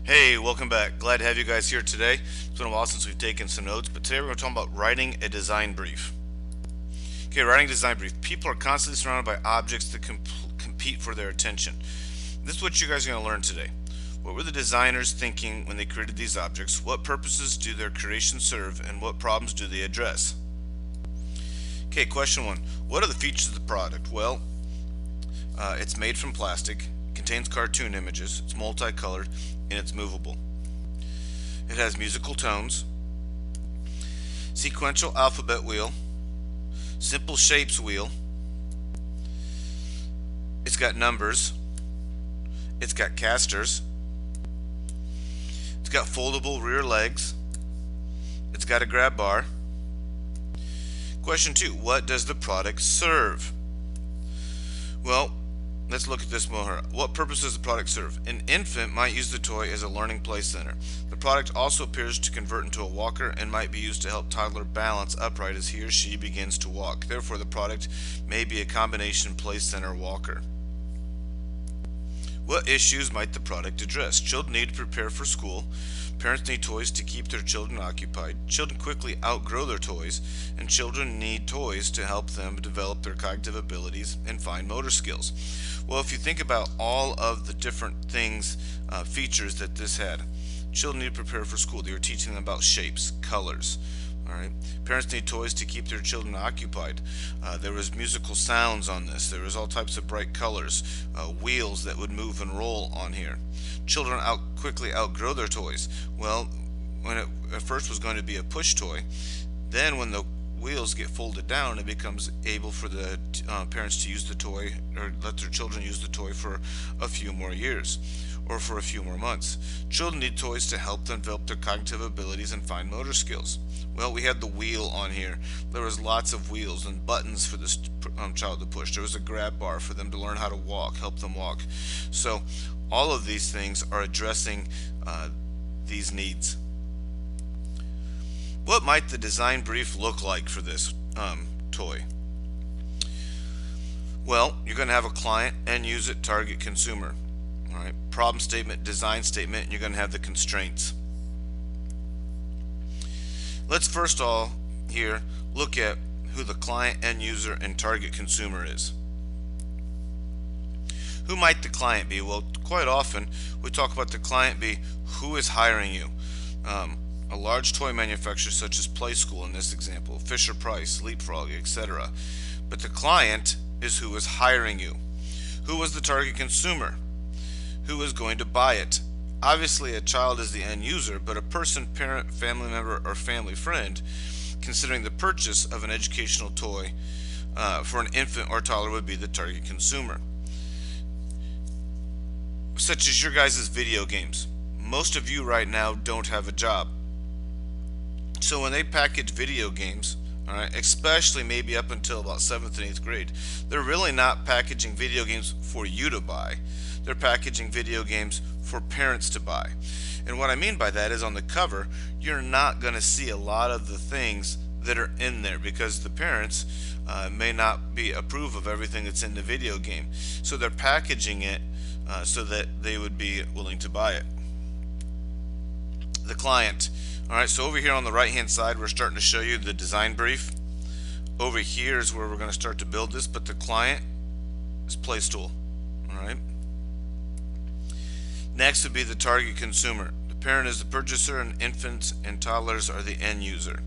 Hey, welcome back. Glad to have you guys here today. It's been a while since we've taken some notes, but today we're going to talk about writing a design brief. Okay, writing a design brief. People are constantly surrounded by objects that compete for their attention. This is what you guys are going to learn today. What were the designers thinking when they created these objects? What purposes do their creations serve, and what problems do they address? Okay, question one. What are the features of the product? Well, it's made from plastic, contains cartoon images, it's multicolored, and it's movable. It has musical tones, sequential alphabet wheel, simple shapes wheel, it's got numbers, it's got casters, it's got foldable rear legs, it's got a grab bar. Question two, what does the product serve? Well, let's look at this more. What purpose does the product serve? An infant might use the toy as a learning play center. The product also appears to convert into a walker and might be used to help toddler balance upright as he or she begins to walk. Therefore, the product may be a combination play center walker. What issues might the product address? Children need to prepare for school. Parents need toys to keep their children occupied. Children quickly outgrow their toys, and children need toys to help them develop their cognitive abilities and fine motor skills. Well, if you think about all of the different things, features that this had, children need to prepare for school. They were teaching them about shapes, colors. All right. Parents need toys to keep their children occupied. There was musical sounds on this. There was all types of bright colors, wheels that would move and roll on here. Children quickly outgrow their toys. Well, when it at first was going to be a push toy, then when the wheels get folded down, it becomes able for the parents to use the toy or let their children use the toy for a few more years or for a few more months. Children need toys to help them develop their cognitive abilities and fine motor skills. Well, we had the wheel on here. There was lots of wheels and buttons for this child to push. There was a grab bar for them to learn how to walk, help them walk. So all of these things are addressing these needs. What might the design brief look like for this toy? Well, you're going to have a client, end user, target consumer. All right, problem statement, design statement, and you're going to have the constraints. Let's first all here look at who the client, end user, and target consumer is. Who might the client be? Well, quite often we talk about the client be who is hiring you. A large toy manufacturer such as Play School in this example, Fisher Price, Leapfrog, etc. But the client is who is hiring you. Who was the target consumer? Who is going to buy it? Obviously, a child is the end user, but a person, parent, family member, or family friend considering the purchase of an educational toy for an infant or toddler would be the target consumer. Such as your guys' video games. Most of you right now don't have a job. So when they package video games, all right, especially maybe up until about 7th and 8th grade, they're really not packaging video games for you to buy. They're packaging video games for parents to buy. And what I mean by that is on the cover, you're not going to see a lot of the things that are in there because the parents may not approve of everything that's in the video game. So they're packaging it so that they would be willing to buy it. The client. Alright, so over here on the right hand side we're starting to show you the design brief. Over here is where we're going to start to build this, but the client is Play Stool. Alright. Next would be the target consumer. The parent is the purchaser and infants and toddlers are the end user.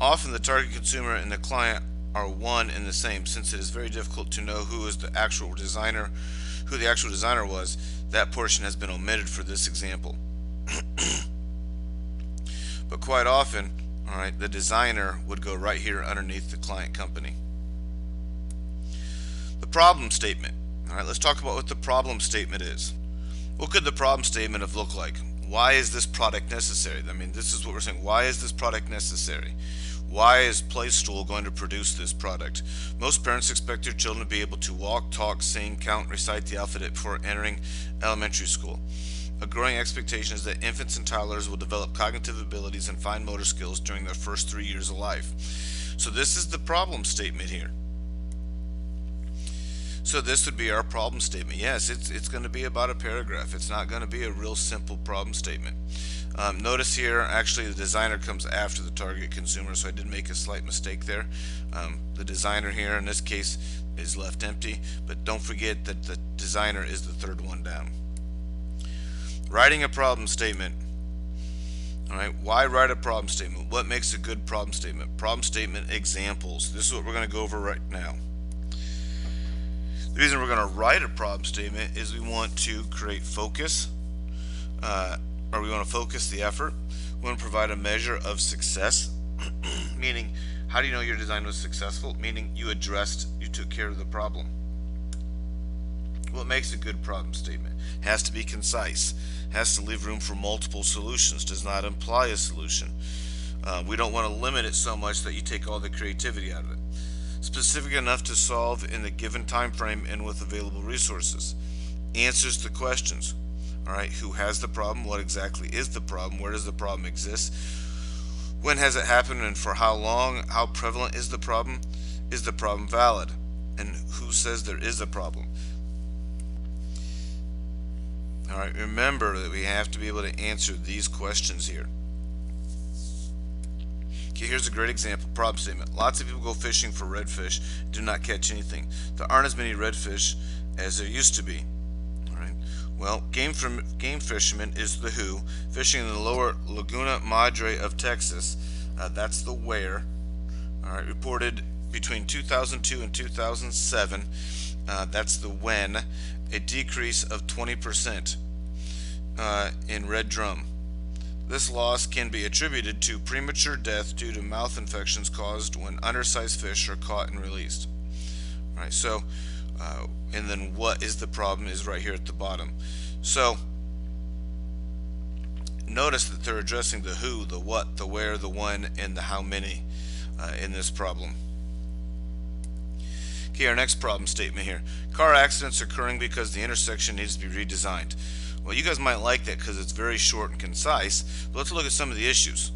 Often the target consumer and the client are one and the same. Since it is very difficult to know who is the actual designer, who the actual designer was, that portion has been omitted for this example. But quite often, all right, the designer would go right here underneath the client company. The problem statement. All right, let's talk about what the problem statement is. What could the problem statement have looked like? Why is this product necessary? I mean, this is what we're saying. Why is this product necessary? Why is Play Stool going to produce this product? Most parents expect their children to be able to walk, talk, sing, count, recite the alphabet before entering elementary school. A growing expectation is that infants and toddlers will develop cognitive abilities and fine motor skills during their first 3 years of life. So this is the problem statement here. So this would be our problem statement. Yes, it's going to be about a paragraph. It's not going to be a real simple problem statement. Notice here, actually, the designer comes after the target consumer, so I did make a slight mistake there. The designer here, in this case, is left empty, but don't forget that the designer is the third one down. Writing a problem statement. All right, why write a problem statement? What makes a good problem statement? Problem statement examples. This is what we're going to go over right now. The reason we're going to write a problem statement is we want to create focus, or we want to focus the effort. We want to provide a measure of success, meaning how do you know your design was successful? Meaning you took care of the problem. What makes a good problem statement? Has to be concise, has to leave room for multiple solutions, does not imply a solution. We don't want to limit it so much that you take all the creativity out of it. Specific enough to solve in the given time frame and with available resources. Answers the questions. All right, who has the problem? What exactly is the problem? Where does the problem exist? When has it happened and for how long? How prevalent is the problem? Is the problem valid? And who says there is a problem? All right, remember that we have to be able to answer these questions here. Okay, here's a great example, problem statement. Lots of people go fishing for redfish, do not catch anything. There aren't as many redfish as there used to be. All right. Well, game fisherman is the who, fishing in the lower Laguna Madre of Texas. That's the where. All right, reported between 2002 and 2007. That's the when. A decrease of 20% in red drum. This loss can be attributed to premature death due to mouth infections caused when undersized fish are caught and released. All right, so, and then what is the problem is right here at the bottom. So, notice that they're addressing the who, the what, the where, the when, and the how many in this problem. Okay, our next problem statement here. Car accidents are occurring because the intersection needs to be redesigned. Well, you guys might like that because it's very short and concise, but let's look at some of the issues.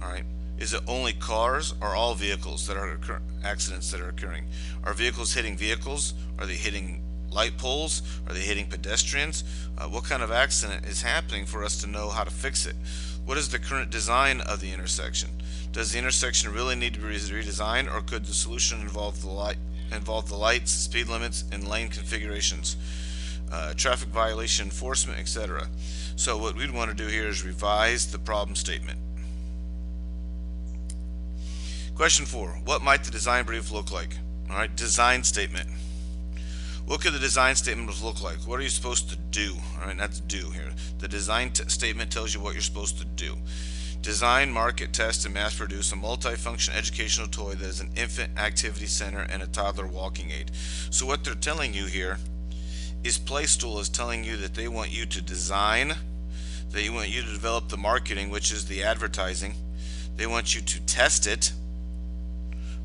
All right, is it only cars or all vehicles that are accidents that are occurring? Are vehicles hitting vehicles? Are they hitting light poles? Are they hitting pedestrians? What kind of accident is happening for us to know how to fix it? What is the current design of the intersection? Does the intersection really need to be redesigned, or could the solution involve the lights, speed limits, and lane configurations? Traffic violation enforcement, etc. So what we'd want to do here is revise the problem statement. Question 4. What might the design brief look like? All right, design statement. What could the design statement look like? What are you supposed to do? All right, that's do here. The design statement tells you what you're supposed to do. Design, market, test, and mass produce a multifunction educational toy that is an infant activity center and a toddler walking aid. So what they're telling you here is Playstool is telling you that they want you to design, they want you to develop the marketing, which is the advertising, they want you to test it,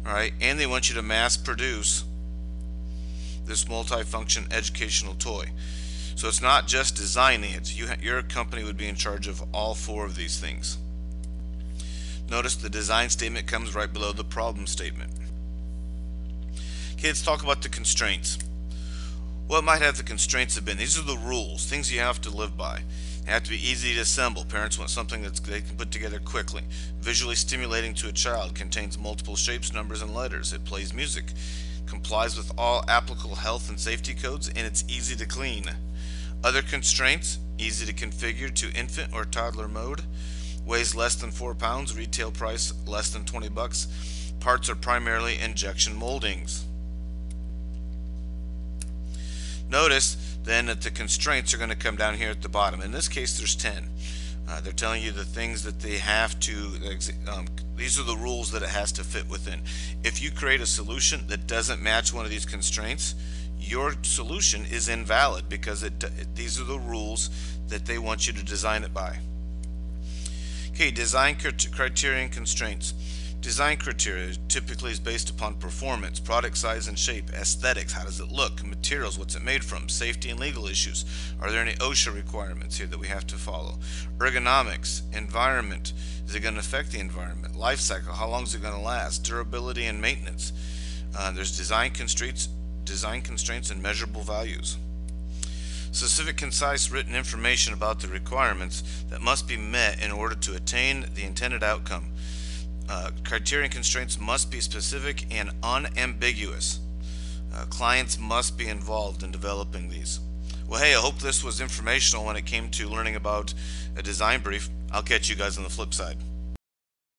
all right, and they want you to mass produce this multifunction educational toy. So it's not just designing it. Your company would be in charge of all 4 of these things. Notice the design statement comes right below the problem statement. Okay, let's talk about the constraints. What might have the constraints have been? These are the rules, things you have to live by. They have to be easy to assemble. Parents want something that they can put together quickly. Visually stimulating to a child. Contains multiple shapes, numbers, and letters. It plays music. Complies with all applicable health and safety codes, and it's easy to clean. Other constraints: easy to configure to infant or toddler mode. Weighs less than 4 pounds. Retail price less than $20. Parts are primarily injection moldings. Notice then that the constraints are going to come down here at the bottom. In this case, there's 10. They're telling you the things that they have to, these are the rules that it has to fit within. If you create a solution that doesn't match one of these constraints, your solution is invalid because these are the rules that they want you to design it by. Okay, design criteria and constraints. Design criteria typically is based upon performance, product size and shape, aesthetics, how does it look, materials, what's it made from, safety and legal issues. Are there any OSHA requirements here that we have to follow? Ergonomics, environment, is it going to affect the environment? Life cycle, how long is it going to last? Durability and maintenance. There's design constraints design constraints and measurable values. Specific, concise written information about the requirements that must be met in order to attain the intended outcome. Criteria and constraints must be specific and unambiguous. Clients must be involved in developing these. Well, hey, I hope this was informational when it came to learning about a design brief. I'll catch you guys on the flip side.